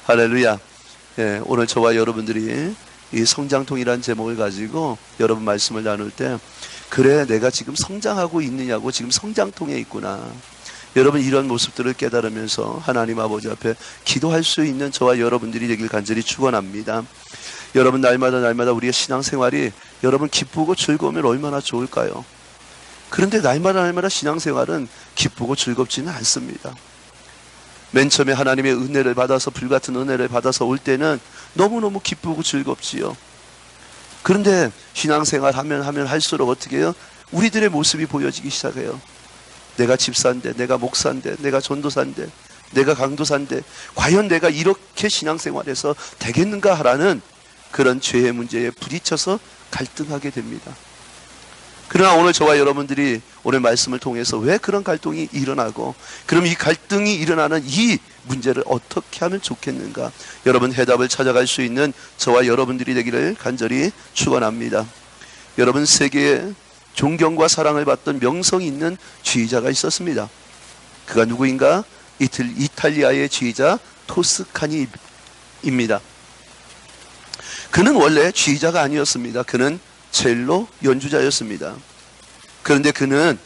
할렐루야. 예, 오늘 저와 여러분들이 이 성장통이라는 제목을 가지고 여러분 말씀을 나눌 때, 그래 내가 지금 성장하고 있느냐고, 지금 성장통에 있구나. 여러분 이런 모습들을 깨달으면서 하나님 아버지 앞에 기도할 수 있는 저와 여러분들이 되길 간절히 축원합니다. 여러분 날마다 우리의 신앙생활이 여러분 기쁘고 즐거우면 얼마나 좋을까요? 그런데 날마다 신앙생활은 기쁘고 즐겁지는 않습니다. 맨 처음에 하나님의 은혜를 받아서, 불같은 은혜를 받아서 올 때는 너무너무 기쁘고 즐겁지요. 그런데 신앙생활 하면 할수록 어떻게 해요? 우리들의 모습이 보여지기 시작해요. 내가 집사인데, 내가 목사인데, 내가 전도사인데, 내가 강도사인데 과연 내가 이렇게 신앙생활에서 되겠는가 하라는 그런 죄의 문제에 부딪혀서 갈등하게 됩니다. 그러나 오늘 저와 여러분들이 오늘 말씀을 통해서 왜 그런 갈등이 일어나고, 그럼 이 갈등이 일어나는 이 문제를 어떻게 하면 좋겠는가, 여러분 해답을 찾아갈 수 있는 저와 여러분들이 되기를 간절히 축원합니다. 여러분 세계에 존경과 사랑을 받던 명성이 있는 지휘자가 있었습니다. 그가 누구인가? 이탈리아의 지휘자 토스카니입니다. 그는 원래 지휘자가 아니었습니다. 그는 첼로 연주자였습니다. 그런데 그는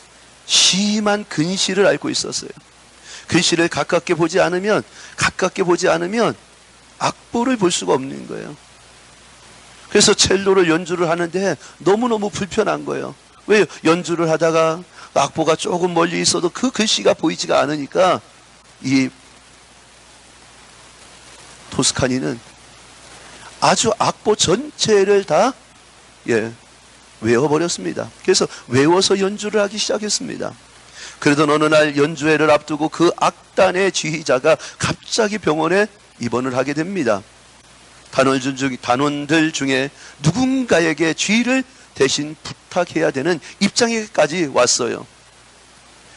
심한 근시를 앓고 있었어요. 근시를 가깝게 보지 않으면 악보를 볼 수가 없는 거예요. 그래서 첼로를 연주를 하는데 너무너무 불편한 거예요. 왜? 연주를 하다가 악보가 조금 멀리 있어도 그 글씨가 보이지가 않으니까 이 토스카니는 아주 악보 전체를 다 외워버렸습니다. 그래서 외워서 연주를 하기 시작했습니다. 그러던 어느 날 연주회를 앞두고 그 악단의 지휘자가 갑자기 병원에 입원을 하게 됩니다. 단원들 중에 누군가에게 지휘를 대신 부탁해야 되는 입장에까지 왔어요.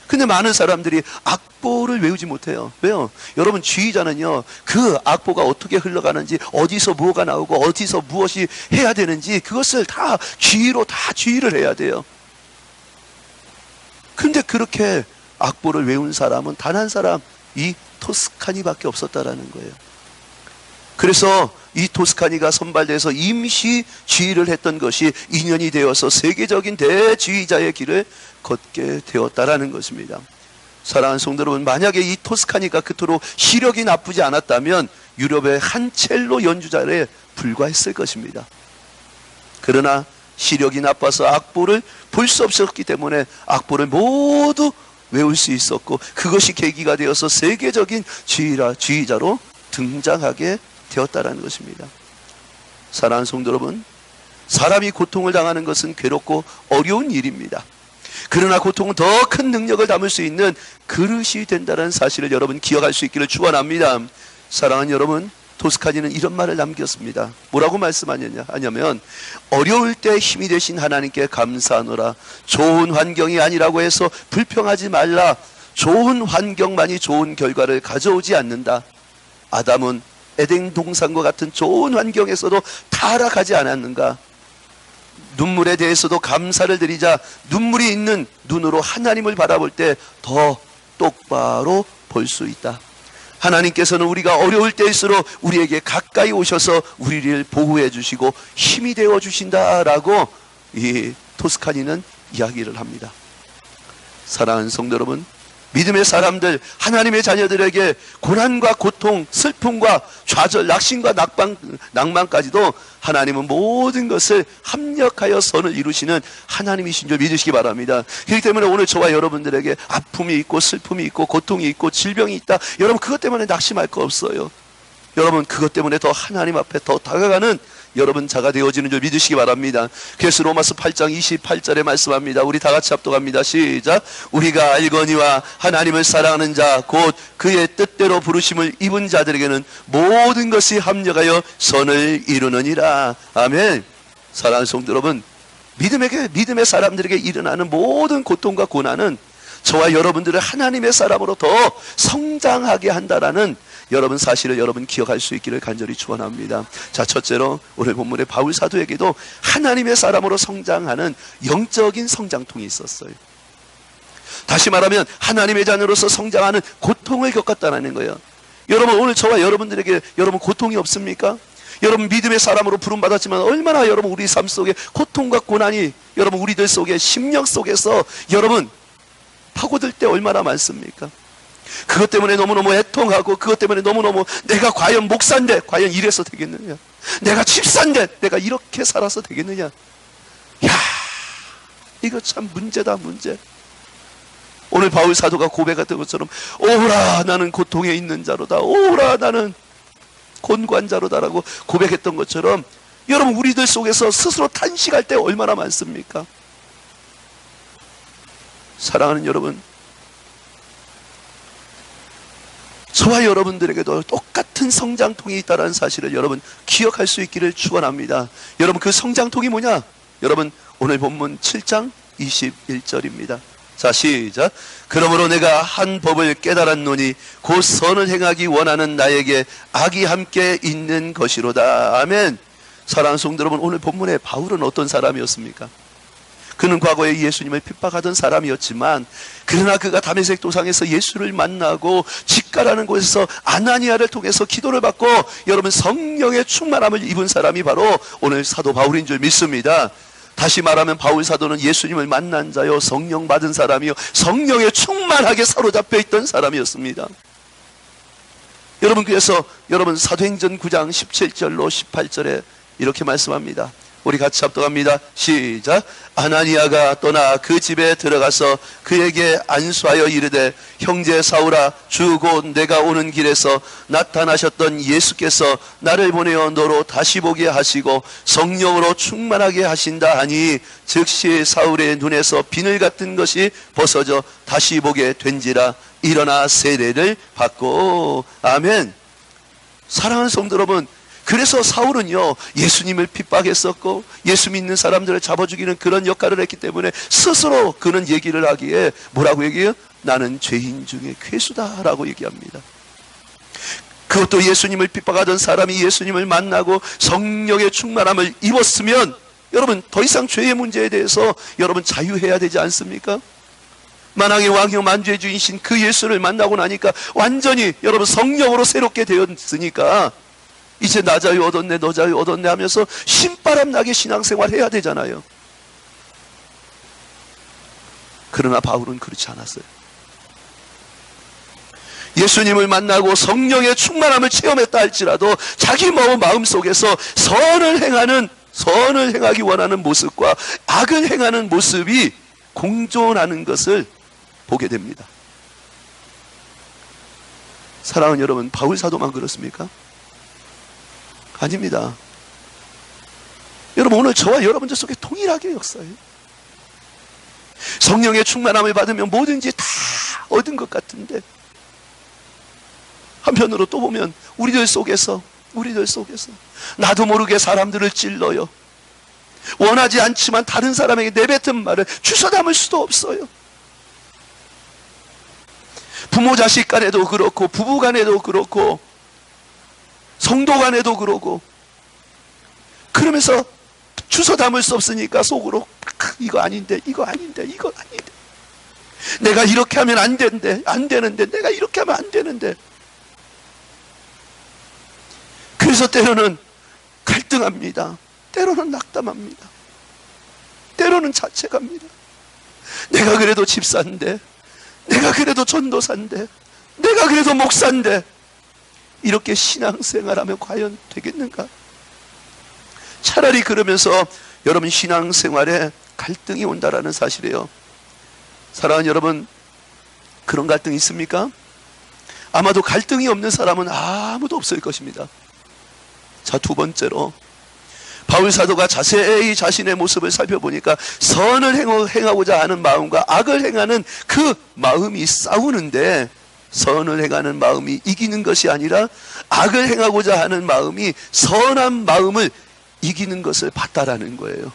근데 많은 사람들이 악보를 외우지 못해요. 왜요? 여러분 지휘자는요, 그 악보가 어떻게 흘러가는지, 어디서 뭐가 나오고 어디서 무엇이 해야 되는지 그것을 다 귀로 다 지휘를 해야 돼요. 근데 그렇게 악보를 외운 사람은 단 한 사람, 이 토스카니밖에 없었다라는 거예요. 그래서 이 토스카니가 선발돼서 임시 지휘를 했던 것이 인연이 되어서 세계적인 대지휘자의 길을 걷게 되었다라는 것입니다. 사랑하는 성도 여러분, 만약에 이 토스카니가 그토록 시력이 나쁘지 않았다면 유럽의 한 첼로 연주자에 불과했을 것입니다. 그러나 시력이 나빠서 악보를 볼 수 없었기 때문에 악보를 모두 외울 수 있었고, 그것이 계기가 되어서 세계적인 지휘자로 등장하게 되었다라는 것입니다. 사랑하는 성도 여러분, 사람이 고통을 당하는 것은 괴롭고 어려운 일입니다. 그러나 고통은 더 큰 능력을 담을 수 있는 그릇이 된다는 사실을 여러분 기억할 수 있기를 축원합니다. 사랑하는 여러분, 토스카니는 이런 말을 남겼습니다. 뭐라고 말씀하냐면, 어려울 때 힘이 되신 하나님께 감사하노라. 좋은 환경이 아니라고 해서 불평하지 말라. 좋은 환경만이 좋은 결과를 가져오지 않는다. 아담은 에덴 동산과 같은 좋은 환경에서도 타락하지 않았는가? 눈물에 대해서도 감사를 드리자 눈물이 있는 눈으로 하나님을 바라볼 때 더 똑바로 볼 수 있다. 하나님께서는 우리가 어려울 때일수록 우리에게 가까이 오셔서 우리를 보호해 주시고 힘이 되어 주신다라고 이 토스카니는 이야기를 합니다. 사랑하는 성도 여러분, 믿음의 사람들, 하나님의 자녀들에게 고난과 고통, 슬픔과 좌절, 낙심과 낭만까지도 하나님은 모든 것을 합력하여 선을 이루시는 하나님이신 줄 믿으시기 바랍니다. 그렇기 때문에 오늘 저와 여러분들에게 아픔이 있고 슬픔이 있고 고통이 있고 질병이 있다, 여러분 그것 때문에 낙심할 거 없어요. 여러분 그것 때문에 더 하나님 앞에 더 다가가는 여러분 자가 되어지는 줄 믿으시기 바랍니다. 그래서 로마서 8장 28절에 말씀합니다. 우리 다 같이 합독합니다. 시작. 우리가 알거니와 하나님을 사랑하는 자 곧 그의 뜻대로 부르심을 입은 자들에게는 모든 것이 합력하여 선을 이루느니라. 아멘. 사랑하는 성도 여러분, 믿음의 사람들에게 일어나는 모든 고통과 고난은 저와 여러분들을 하나님의 사람으로 더 성장하게 한다라는 여러분 사실을 여러분 기억할 수 있기를 간절히 축원합니다. 자, 첫째로 오늘 본문의 바울 사도에게도 하나님의 사람으로 성장하는 영적인 성장통이 있었어요. 다시 말하면 하나님의 자녀로서 성장하는 고통을 겪었다는 거예요. 여러분, 오늘 저와 여러분들에게 여러분 고통이 없습니까? 여러분, 믿음의 사람으로 부름받았지만 얼마나 여러분 우리 삶 속에 고통과 고난이 여러분 우리들 속에 심령 속에서 여러분 파고들 때 얼마나 많습니까? 그것 때문에 너무너무 애통하고, 그것 때문에 너무너무 내가 과연 목사인데 과연 이래서 되겠느냐, 내가 집사인데 내가 이렇게 살아서 되겠느냐. 야, 이거 참 문제다, 문제. 오늘 바울 사도가 고백했던 것처럼 오라 나는 고통에 있는 자로다, 오라 나는 곤고한자로다라고 고백했던 것처럼 여러분 우리들 속에서 스스로 탄식할 때 얼마나 많습니까? 사랑하는 여러분, 저와 여러분들에게도 똑같은 성장통이 있다는 사실을 여러분 기억할 수 있기를 축원합니다. 여러분, 그 성장통이 뭐냐? 여러분, 오늘 본문 7장 21절입니다. 자, 시작. 그러므로 내가 한 법을 깨달았노니 곧 선을 행하기 원하는 나에게 악이 함께 있는 것이로다. 아멘. 사랑하는 성도 여러분, 오늘 본문에 바울은 어떤 사람이었습니까? 그는 과거에 예수님을 핍박하던 사람이었지만, 그러나 그가 다메섹 도상에서 예수를 만나고 직가라는 곳에서 아나니아를 통해서 기도를 받고 여러분 성령의 충만함을 입은 사람이 바로 오늘 사도 바울인 줄 믿습니다. 다시 말하면 바울 사도는 예수님을 만난 자요, 성령 받은 사람이요, 성령에 충만하게 사로잡혀 있던 사람이었습니다. 여러분, 그래서 여러분 사도행전 9장 17절로 18절에 이렇게 말씀합니다. 우리 같이 합독합니다. 시작. 아나니아가 떠나 그 집에 들어가서 그에게 안수하여 이르되, 형제 사울아, 주 곧 내가 오는 길에서 나타나셨던 예수께서 나를 보내어 너로 다시 보게 하시고 성령으로 충만하게 하신다 하니, 즉시 사울의 눈에서 비늘 같은 것이 벗어져 다시 보게 된지라. 일어나 세례를 받고. 아멘. 사랑하는 성도 여러분, 그래서 사울은요, 예수님을 핍박했었고 예수 믿는 사람들을 잡아 죽이는 그런 역할을 했기 때문에 스스로 그는 얘기를 하기에 뭐라고 얘기해요? 나는 죄인 중에 괴수다라고 얘기합니다. 그것도 예수님을 핍박하던 사람이 예수님을 만나고 성령의 충만함을 입었으면 여러분 더 이상 죄의 문제에 대해서 여러분 자유해야 되지 않습니까? 만왕의 왕이요 만주의 주이신 그 예수를 만나고 나니까 완전히 여러분 성령으로 새롭게 되었으니까 이제 나 자유 얻었네, 너 자유 얻었네 하면서 신바람 나게 신앙생활 해야 되잖아요. 그러나 바울은 그렇지 않았어요. 예수님을 만나고 성령의 충만함을 체험했다 할지라도 자기 마음 속에서 선을 행하기 원하는 모습과 악을 행하는 모습이 공존하는 것을 보게 됩니다. 사랑하는 여러분, 바울 사도만 그렇습니까? 아닙니다. 여러분, 오늘 저와 여러분들 속에 동일하게 역사해요. 성령의 충만함을 받으면 뭐든지 다 얻은 것 같은데, 한편으로 또 보면 우리들 속에서 나도 모르게 사람들을 찔러요. 원하지 않지만 다른 사람에게 내뱉은 말을 주워 담을 수도 없어요. 부모 자식 간에도 그렇고, 부부 간에도 그렇고, 성도 간에도 그러고, 그러면서 주워 담을 수 없으니까 속으로 이거 아닌데, 이거 아닌데, 이거 아닌데, 내가 이렇게 하면 안 되는데, 내가 이렇게 하면 안 되는데. 그래서 때로는 갈등합니다. 때로는 낙담합니다. 때로는 자책합니다. 내가 그래도 집사인데, 내가 그래도 전도사인데, 내가 그래도 목사인데 이렇게 신앙생활하면 과연 되겠는가? 차라리 그러면서 여러분 신앙생활에 갈등이 온다라는 사실이에요. 사랑하는 여러분, 그런 갈등이 있습니까? 아마도 갈등이 없는 사람은 아무도 없을 것입니다. 자, 두 번째로 바울 사도가 자세히 자신의 모습을 살펴보니까 선을 행하고자 하는 마음과 악을 행하는 그 마음이 싸우는데, 선을 행하는 마음이 이기는 것이 아니라 악을 행하고자 하는 마음이 선한 마음을 이기는 것을 봤다라는 거예요.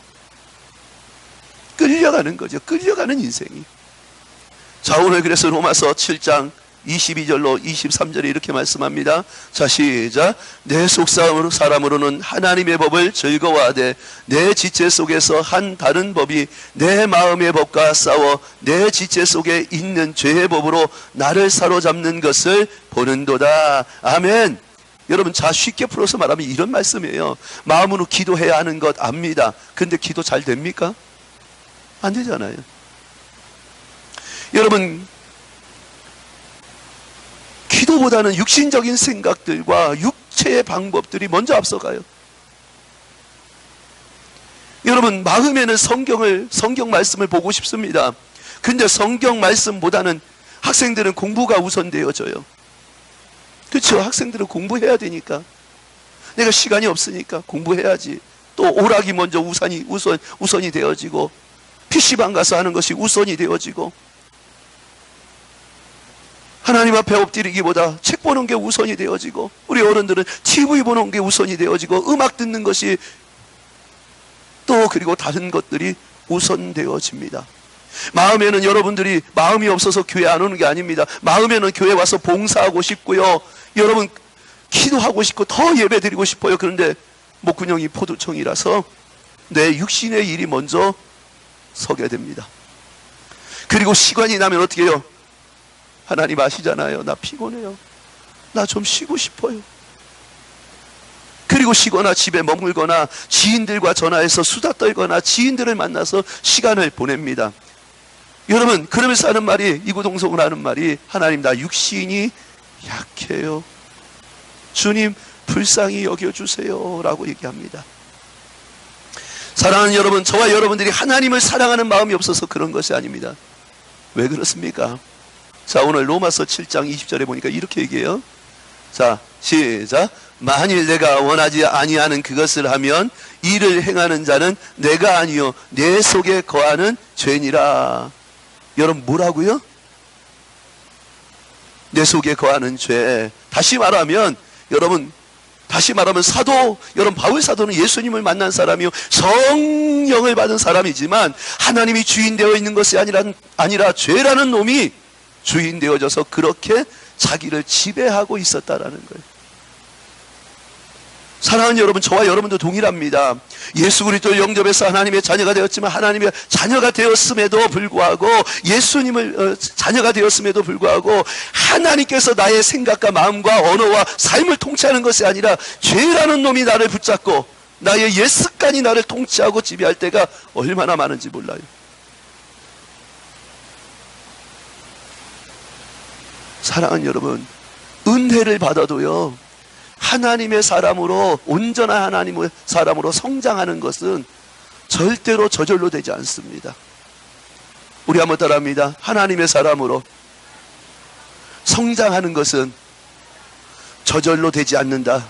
끌려가는 거죠. 끌려가는 인생이. 자, 오늘 그래서 로마서 7장 22절로 23절에 이렇게 말씀합니다. 자, 시작. 내 속사람으로는 하나님의 법을 즐거워하되 내 지체 속에서 한 다른 법이 내 마음의 법과 싸워 내 지체 속에 있는 죄의 법으로 나를 사로잡는 것을 보는도다. 아멘. 여러분, 자, 쉽게 풀어서 말하면 이런 말씀이에요. 마음으로 기도해야 하는 것 압니다. 근데 기도 잘 됩니까? 안 되잖아요. 여러분, 기도보다는 육신적인 생각들과 육체의 방법들이 먼저 앞서가요. 여러분, 마음에는 성경 말씀을 보고 싶습니다. 근데 성경 말씀보다는 학생들은 공부가 우선되어져요. 그렇죠? 학생들은 공부해야 되니까. 내가 시간이 없으니까 공부해야지. 또 오락이 먼저 우선이 되어지고, PC방 가서 하는 것이 우선이 되어지고, 하나님 앞에 엎드리기보다 책 보는 게 우선이 되어지고, 우리 어른들은 TV 보는 게 우선이 되어지고, 음악 듣는 것이 또 그리고 다른 것들이 우선되어집니다. 마음에는 여러분들이 마음이 없어서 교회 안 오는 게 아닙니다. 마음에는 교회 와서 봉사하고 싶고요. 여러분 기도하고 싶고 더 예배 드리고 싶어요. 그런데 목구멍이 포도청이라서 내 육신의 일이 먼저 서게 됩니다. 그리고 시간이 나면 어떻게 해요? 하나님 아시잖아요. 나 피곤해요. 나 좀 쉬고 싶어요. 그리고 쉬거나 집에 머물거나 지인들과 전화해서 수다 떨거나 지인들을 만나서 시간을 보냅니다. 여러분, 그러면서 하는 말이, 이구동성으로 하는 말이, 하나님 나 육신이 약해요. 주님 불쌍히 여겨주세요 라고 얘기합니다. 사랑하는 여러분, 저와 여러분들이 하나님을 사랑하는 마음이 없어서 그런 것이 아닙니다. 왜 그렇습니까? 자, 오늘 로마서 7장 20절에 보니까 이렇게 얘기해요. 자, 시작. 만일 내가 원하지 아니하는 그것을 하면 이를 행하는 자는 내가 아니요 내 속에 거하는 죄니라. 여러분, 뭐라고요? 내 속에 거하는 죄. 다시 말하면 여러분 바울 사도는 예수님을 만난 사람이요 성령을 받은 사람이지만 하나님이 주인 되어 있는 것이 아니라 죄라는 놈이 주인 되어져서 그렇게 자기를 지배하고 있었다라는 거예요. 사랑하는 여러분, 저와 여러분도 동일합니다. 예수 그리스도를 영접해서 하나님의 자녀가 되었지만, 하나님의 자녀가 되었음에도 불구하고, 예수님을 자녀가 되었음에도 불구하고 하나님께서 나의 생각과 마음과 언어와 삶을 통치하는 것이 아니라 죄라는 놈이 나를 붙잡고 나의 옛 습관이 나를 통치하고 지배할 때가 얼마나 많은지 몰라요. 사랑하는 여러분, 은혜를 받아도요 하나님의 사람으로, 온전한 하나님의 사람으로 성장하는 것은 절대로 저절로 되지 않습니다. 우리 한번 따라합니다. 하나님의 사람으로 성장하는 것은 저절로 되지 않는다.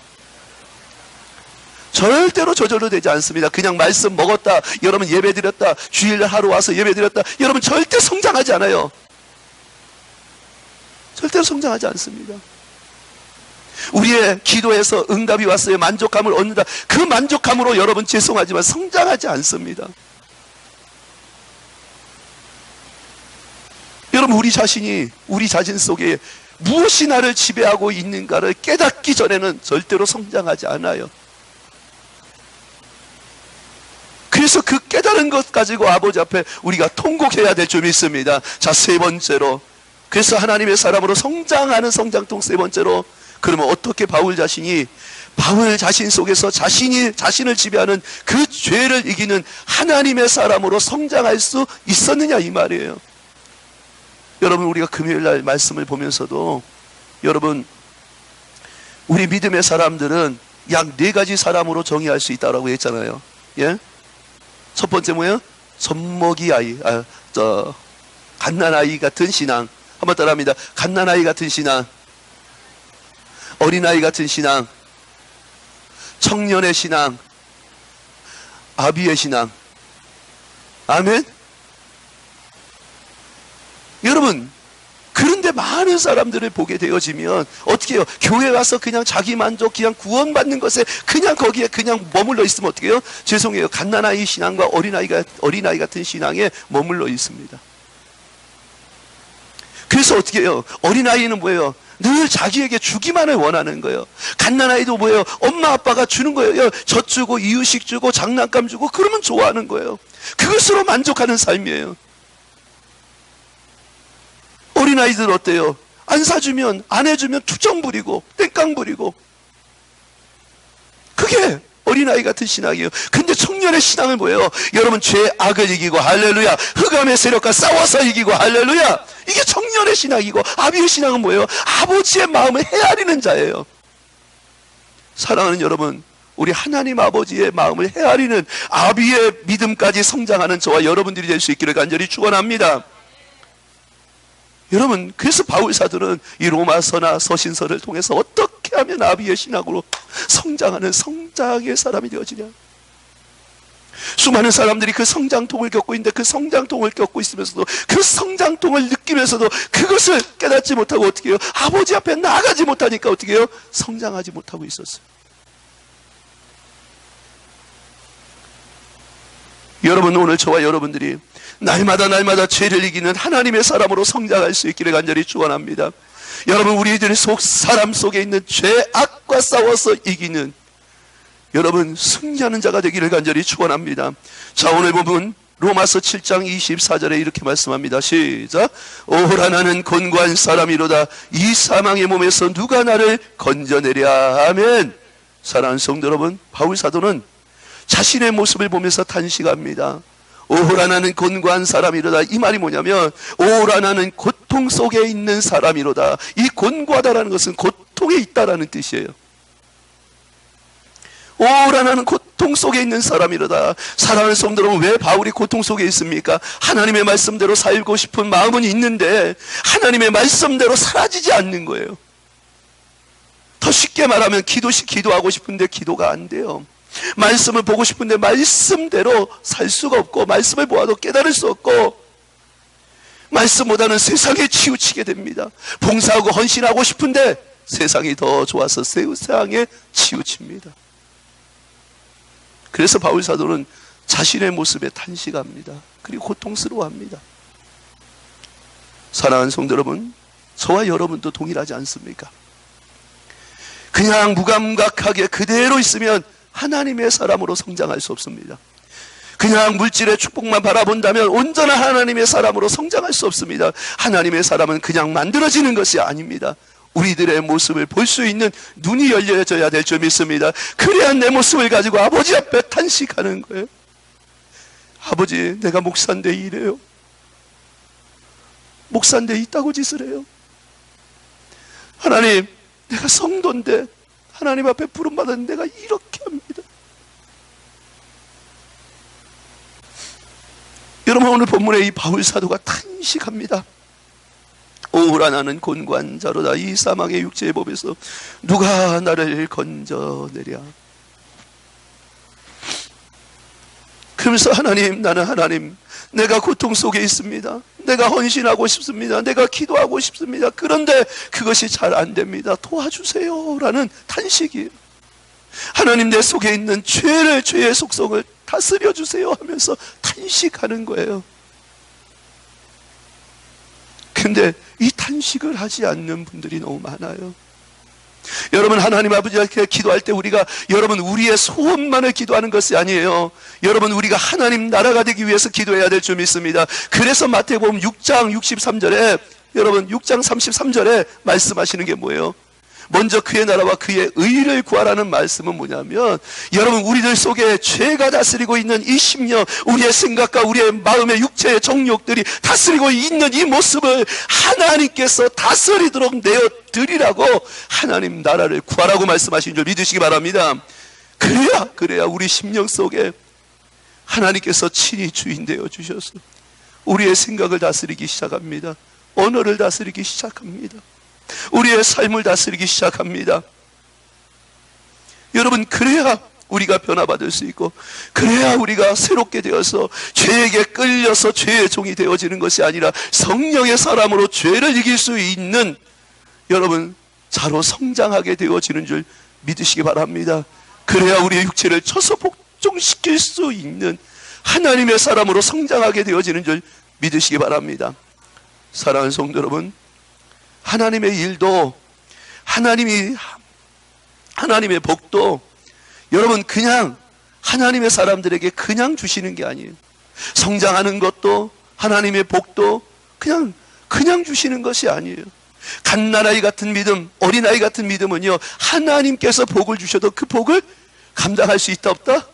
절대로 저절로 되지 않습니다. 그냥 말씀 먹었다, 여러분 예배 드렸다, 주일 하루 와서 예배 드렸다, 여러분 절대 성장하지 않아요. 절대로 성장하지 않습니다. 우리의 기도에서 응답이 왔어요. 만족감을 얻는다. 그 만족감으로 여러분 죄송하지만 성장하지 않습니다. 여러분, 우리 자신 속에 무엇이 나를 지배하고 있는가를 깨닫기 전에는 절대로 성장하지 않아요. 그래서 그 깨달은 것 가지고 아버지 앞에 우리가 통곡해야 될 점이 있습니다. 자, 세 번째로, 그래서 하나님의 사람으로 성장하는 성장통 세 번째로, 그러면 어떻게 바울 자신 속에서 자신을 지배하는 그 죄를 이기는 하나님의 사람으로 성장할 수 있었느냐, 이 말이에요. 여러분, 우리가 금요일날 말씀을 보면서도 여러분, 우리 믿음의 사람들은 약 4가지 사람으로 정의할 수 있다고 했잖아요. 예? 첫 번째 뭐예요? 젖먹이 아이, 갓난아이 같은 신앙. 한번 따라합니다. 갓난아이 같은 신앙, 어린아이 같은 신앙, 청년의 신앙, 아비의 신앙. 아멘? 여러분, 그런데 많은 사람들을 보게 되어지면 어떻게 해요? 교회 와서 그냥 자기 만족, 그냥 구원받는 것에 그냥 거기에 그냥 머물러 있으면 어떻게 해요? 죄송해요. 갓난아이 신앙과 어린아이 같은 신앙에 머물러 있습니다. 그래서 어떻게 해요? 어린아이는 뭐예요? 늘 자기에게 주기만을 원하는 거예요. 갓난아이도 뭐예요? 엄마 아빠가 주는 거예요. 젖 주고 이유식 주고 장난감 주고 그러면 좋아하는 거예요. 그것으로 만족하는 삶이에요. 어린아이들 어때요? 안 사주면, 안 해주면 투정 부리고 땡깡 부리고, 그게 어린아이 같은 신앙이에요. 근데 청년의 신앙은 뭐예요? 여러분, 죄악을 이기고 할렐루야, 흑암의 세력과 싸워서 이기고 할렐루야, 이게 청년의 신앙이고, 아비의 신앙은 뭐예요? 아버지의 마음을 헤아리는 자예요. 사랑하는 여러분, 우리 하나님 아버지의 마음을 헤아리는 아비의 믿음까지 성장하는 저와 여러분들이 될 수 있기를 간절히 축원합니다. 여러분, 그래서 바울 사도는 이 로마서나 서신서를 통해서 어떻게 하면 아비의 신학으로 성장하는 성장의 사람이 되어지냐. 수많은 사람들이 그 성장통을 겪고 있는데, 그 성장통을 겪고 있으면서도, 그 성장통을 느끼면서도 그것을 깨닫지 못하고 어떻게 해요? 아버지 앞에 나가지 못하니까 어떻게 해요? 성장하지 못하고 있었어요. 여러분, 오늘 저와 여러분들이 날마다 죄를 이기는 하나님의 사람으로 성장할 수 있기를 간절히 축원합니다. 여러분, 우리들의 사람 속에 있는 죄악과 싸워서 이기는, 여러분, 승리하는 자가 되기를 간절히 축원합니다. 자, 오늘 보면 로마서 7장 24절에 이렇게 말씀합니다. 시작. 오호라, 나는 곤고한 사람이로다. 이 사망의 몸에서 누가 나를 건져내랴. 아멘. 사랑하는 성도 여러분, 바울 사도는 자신의 모습을 보면서 탄식합니다. 오호라, 나는 곤고한 사람이로다. 이 말이 뭐냐면, 오호라, 나는 고통 속에 있는 사람이로다. 이 곤고하다라는 것은 고통에 있다라는 뜻이에요. 오호라, 나는 고통 속에 있는 사람이로다. 사랑하는 성도 여러분, 왜 바울이 고통 속에 있습니까? 하나님의 말씀대로 살고 싶은 마음은 있는데 하나님의 말씀대로 사라지지 않는 거예요. 더 쉽게 말하면 기도하고 싶은데 기도가 안 돼요. 말씀을 보고 싶은데 말씀대로 살 수가 없고, 말씀을 보아도 깨달을 수 없고, 말씀보다는 세상에 치우치게 됩니다. 봉사하고 헌신하고 싶은데 세상이 더 좋아서 세상에 치우칩니다. 그래서 바울 사도는 자신의 모습에 탄식합니다. 그리고 고통스러워합니다. 사랑하는 성도 여러분, 저와 여러분도 동일하지 않습니까? 그냥 무감각하게 그대로 있으면 하나님의 사람으로 성장할 수 없습니다. 그냥 물질의 축복만 바라본다면 온전한 하나님의 사람으로 성장할 수 없습니다. 하나님의 사람은 그냥 만들어지는 것이 아닙니다. 우리들의 모습을 볼 수 있는 눈이 열려져야 될 줄 믿습니다. 그래야 내 모습을 가지고 아버지 앞에 탄식하는 거예요. 아버지, 내가 목사인데 이래요. 목사인데 이따구 짓을 해요. 하나님, 내가 성도인데 하나님 앞에 부름받은 내가 이렇게 합니다. 여러분, 오늘 본문에 이 바울 사도가 탄식합니다. 오호라, 나는 곤고한 자로다. 이 사망의 육체의 법에서 누가 나를 건져내랴. 그러면서 하나님, 나는 하나님, 내가 고통 속에 있습니다. 내가 헌신하고 싶습니다. 내가 기도하고 싶습니다. 그런데 그것이 잘 안 됩니다. 도와주세요 라는 탄식이에요. 하나님, 내 속에 있는 죄의 속성을 다스려 주세요 하면서 탄식하는 거예요. 근데 이 탄식을 하지 않는 분들이 너무 많아요. 여러분, 하나님 아버지께 기도할 때 여러분, 우리의 소원만을 기도하는 것이 아니에요. 여러분, 우리가 하나님 나라가 되기 위해서 기도해야 될 줄 믿습니다. 그래서 마태복음 6장 63절에, 여러분 6장 33절에 말씀하시는 게 뭐예요? 먼저 그의 나라와 그의 의를 구하라는 말씀은 뭐냐면, 여러분, 우리들 속에 죄가 다스리고 있는 이 심령, 우리의 생각과 우리의 마음의 육체의 정욕들이 다스리고 있는 이 모습을 하나님께서 다스리도록 내어드리라고 하나님 나라를 구하라고 말씀하신 줄 믿으시기 바랍니다. 그래야 우리 심령 속에 하나님께서 친히 주인 되어 주셔서 우리의 생각을 다스리기 시작합니다. 언어를 다스리기 시작합니다. 우리의 삶을 다스리기 시작합니다. 여러분, 그래야 우리가 변화받을 수 있고, 그래야 우리가 새롭게 되어서 죄에게 끌려서 죄의 종이 되어지는 것이 아니라 성령의 사람으로 죄를 이길 수 있는, 여러분, 자로 성장하게 되어지는 줄 믿으시기 바랍니다. 그래야 우리의 육체를 쳐서 복종시킬 수 있는 하나님의 사람으로 성장하게 되어지는 줄 믿으시기 바랍니다. 사랑하는 성도 여러분, 하나님의 일도, 하나님의 복도 여러분 그냥 하나님의 사람들에게 그냥 주시는 게 아니에요. 성장하는 것도 하나님의 복도 그냥 주시는 것이 아니에요. 갓난아이 같은 믿음, 어린아이 같은 믿음은요, 하나님께서 복을 주셔도 그 복을 감당할 수 있다 없다?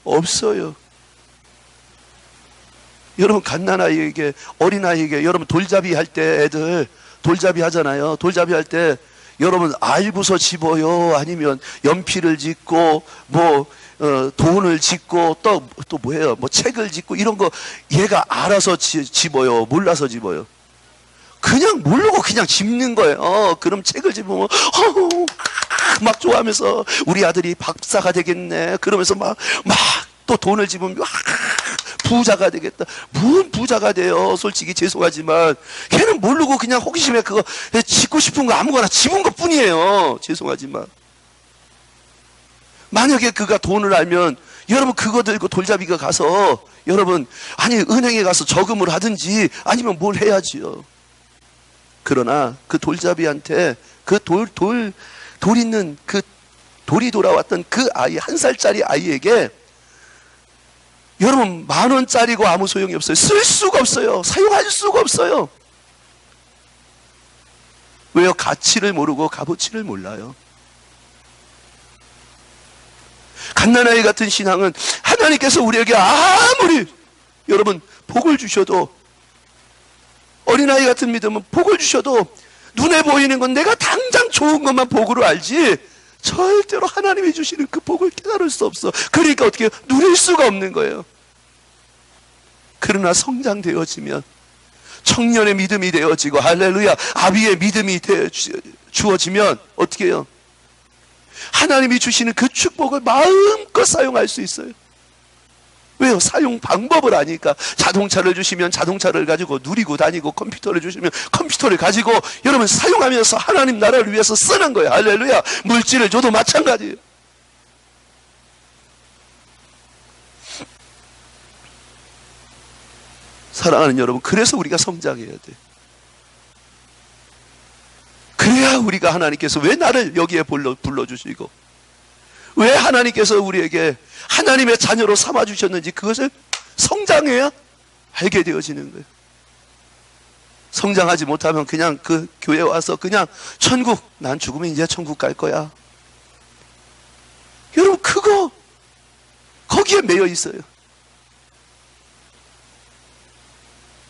없어요. 여러분 갓난아이에게, 어린아이에게 여러분 돌잡이 할 때 애들 돌잡이 하잖아요. 돌잡이 할 때 여러분 알고서 집어요? 아니면 연필을 짓고 돈을 짓고 또 뭐예요? 책을 짓고 이런 거 얘가 알아서 집어요? 몰라서 집어요? 그냥 모르고 그냥 집는 거예요. 그럼 책을 집으면 막 좋아하면서 우리 아들이 박사가 되겠네. 그러면서 막 또 돈을 집으면 부자가 되겠다. 무슨 부자가 돼요? 솔직히 죄송하지만 걔는 모르고 그냥 호기심에 그거 짓고 싶은 거 아무거나 집은 것 뿐이에요. 죄송하지만 만약에 그가 돈을 알면 여러분 그거 들고 돌잡이가 가서 여러분 은행에 가서 저금을 하든지 아니면 뭘 해야지요. 그러나 그 돌잡이한테 그 돌 있는 그 돌이 돌아왔던 그 아이, 1살짜리 아이에게 여러분 10,000원짜리고 아무 소용이 없어요. 쓸 수가 없어요. 사용할 수가 없어요. 왜요? 가치를 모르고 값어치를 몰라요. 갓난아이 같은 신앙은 하나님께서 우리에게 아무리 여러분 복을 주셔도, 어린아이 같은 믿음은 복을 주셔도 눈에 보이는 건 내가 당장 좋은 것만 복으로 알지 절대로 하나님이 주시는 그 복을 깨달을 수 없어. 그러니까 어떻게 해요? 누릴 수가 없는 거예요. 그러나 성장되어지면 청년의 믿음이 되어지고 할렐루야 아비의 믿음이 주어지면 어떻게 해요? 하나님이 주시는 그 축복을 마음껏 사용할 수 있어요. 왜요? 사용 방법을 아니까. 자동차를 주시면 자동차를 가지고 누리고 다니고, 컴퓨터를 주시면 컴퓨터를 가지고 여러분 사용하면서 하나님 나라를 위해서 쓰는 거예요. 할렐루야. 물질을 줘도 마찬가지예요. 사랑하는 여러분, 그래서 우리가 성장해야 돼요. 그래야 우리가 하나님께서 왜 나를 여기에 불러주시고 왜 하나님께서 우리에게 하나님의 자녀로 삼아주셨는지 그것을 성장해야 알게 되어지는 거예요. 성장하지 못하면 그냥 그 교회 와서 그냥 천국, 난 죽으면 이제 천국 갈 거야. 여러분 거기에 매여 있어요.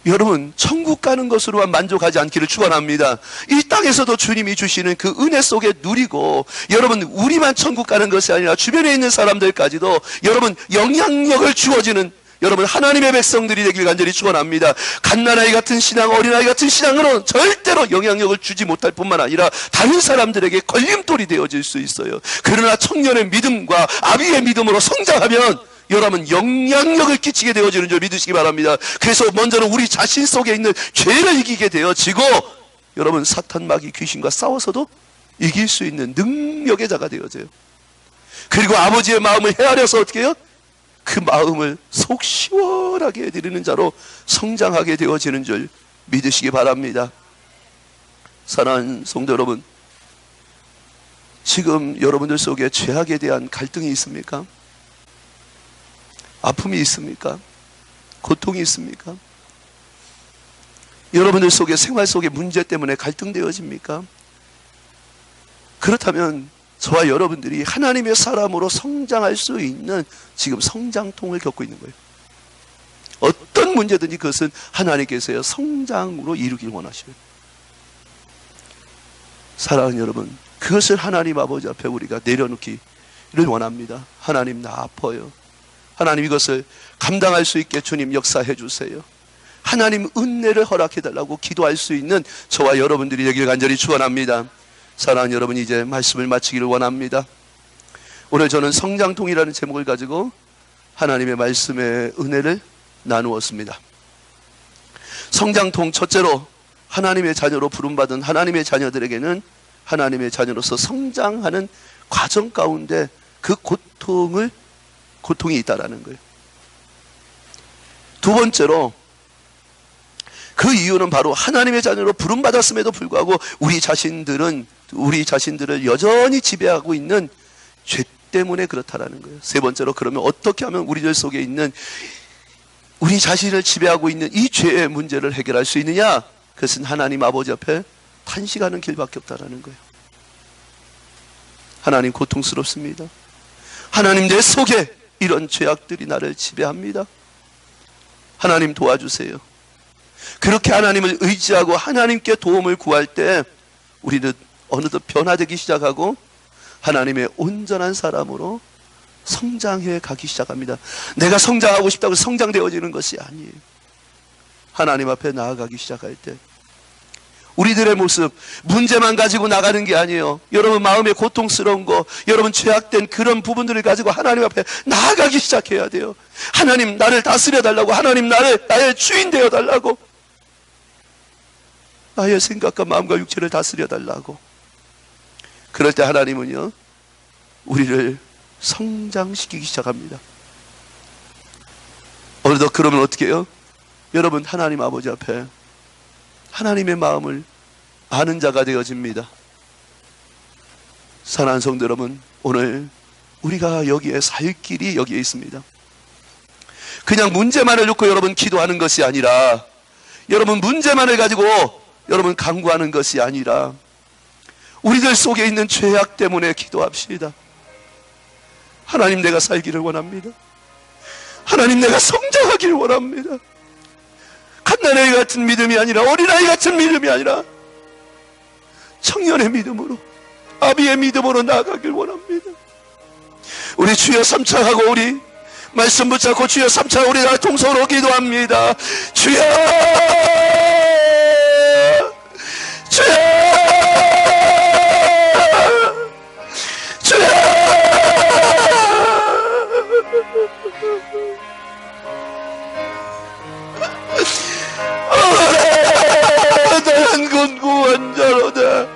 여러분 천국 가는 것으로만 만족하지 않기를 축원합니다. 이 땅에서도 주님이 주시는 그 은혜 속에 누리고 여러분 우리만 천국 가는 것이 아니라 주변에 있는 사람들까지도 여러분 영향력을 주어지는 여러분 하나님의 백성들이 되길 간절히 축원합니다. 갓난아이 같은 신앙, 어린아이 같은 신앙으로는 절대로 영향력을 주지 못할 뿐만 아니라 다른 사람들에게 걸림돌이 되어질 수 있어요. 그러나 청년의 믿음과 아비의 믿음으로 성장하면 여러분 영향력을 끼치게 되어지는 줄 믿으시기 바랍니다. 그래서 먼저는 우리 자신 속에 있는 죄를 이기게 되어지고 여러분 사탄 마귀 귀신과 싸워서도 이길 수 있는 능력의 자가 되어져요. 그리고 아버지의 마음을 헤아려서 어떻게 해요? 그 마음을 속 시원하게 해드리는 자로 성장하게 되어지는 줄 믿으시기 바랍니다. 사랑하는 성도 여러분, 지금 여러분들 속에 죄악에 대한 갈등이 있습니까? 아픔이 있습니까? 고통이 있습니까? 여러분들 속에 생활 속에 문제 때문에 갈등되어집니까? 그렇다면 저와 여러분들이 하나님의 사람으로 성장할 수 있는 지금 성장통을 겪고 있는 거예요. 어떤 문제든지 그것은 하나님께서요 성장으로 이루길 원하셔요. 사랑하는 여러분, 그것을 하나님 아버지 앞에 우리가 내려놓기를 원합니다. 하나님 나 아파요. 하나님 이것을 감당할 수 있게 주님 역사해 주세요. 하나님 은혜를 허락해 달라고 기도할 수 있는 저와 여러분들이 되길 간절히 축원합니다. 사랑하는 여러분, 이제 말씀을 마치기를 원합니다. 오늘 저는 성장통이라는 제목을 가지고 하나님의 말씀의 은혜를 나누었습니다. 성장통, 첫째로 하나님의 자녀로 부름받은 하나님의 자녀들에게는 하나님의 자녀로서 성장하는 과정 가운데 그 고통이 있다라는 거예요. 두 번째로 그 이유는 바로 하나님의 자녀로 부름받았음에도 불구하고 우리 자신들을 여전히 지배하고 있는 죄 때문에 그렇다라는 거예요. 세 번째로, 그러면 어떻게 하면 우리들 속에 있는 우리 자신을 지배하고 있는 이 죄의 문제를 해결할 수 있느냐? 그것은 하나님 아버지 앞에 탄식하는 길밖에 없다라는 거예요. 하나님, 고통스럽습니다. 하나님, 내 속에 이런 죄악들이 나를 지배합니다. 하나님, 도와주세요. 그렇게 하나님을 의지하고 하나님께 도움을 구할 때 우리는 어느덧 변화되기 시작하고 하나님의 온전한 사람으로 성장해 가기 시작합니다. 내가 성장하고 싶다고 성장되어지는 것이 아니에요. 하나님 앞에 나아가기 시작할 때 우리들의 모습, 문제만 가지고 나가는 게 아니에요. 여러분 마음에 고통스러운 거, 여러분 죄악된 그런 부분들을 가지고 하나님 앞에 나아가기 시작해야 돼요. 하나님, 나를 다스려 달라고. 하나님, 나의 주인 되어 달라고. 나의 생각과 마음과 육체를 다스려 달라고. 그럴 때 하나님은요, 우리를 성장시키기 시작합니다. 어느덧 그러면 어떻게 해요? 여러분, 하나님 아버지 앞에 하나님의 마음을 아는 자가 되어집니다. 사랑하는 성도 여러분, 오늘 우리가 여기에 살 길이 여기에 있습니다. 그냥 문제만을 놓고 여러분 기도하는 것이 아니라, 여러분 문제만을 가지고 여러분 간구하는 것이 아니라, 우리들 속에 있는 죄악 때문에 기도합시다. 하나님, 내가 살기를 원합니다. 하나님, 내가 성장하기를 원합니다. 갓난아이 같은 믿음이 아니라, 어린아이 같은 믿음이 아니라 청년의 믿음으로, 아비의 믿음으로 나아가길 원합니다. 우리 주여 삼창하고 우리 말씀 붙잡고 주여 삼창하고 우리 다 통성으로 기도합니다. 주여, 주여, 주여. 나는 곤고한 자로다.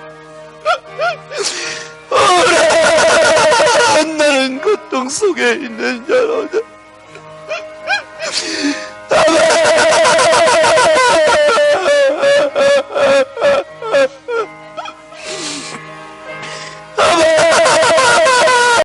나는 고통 속에 있는 자로다.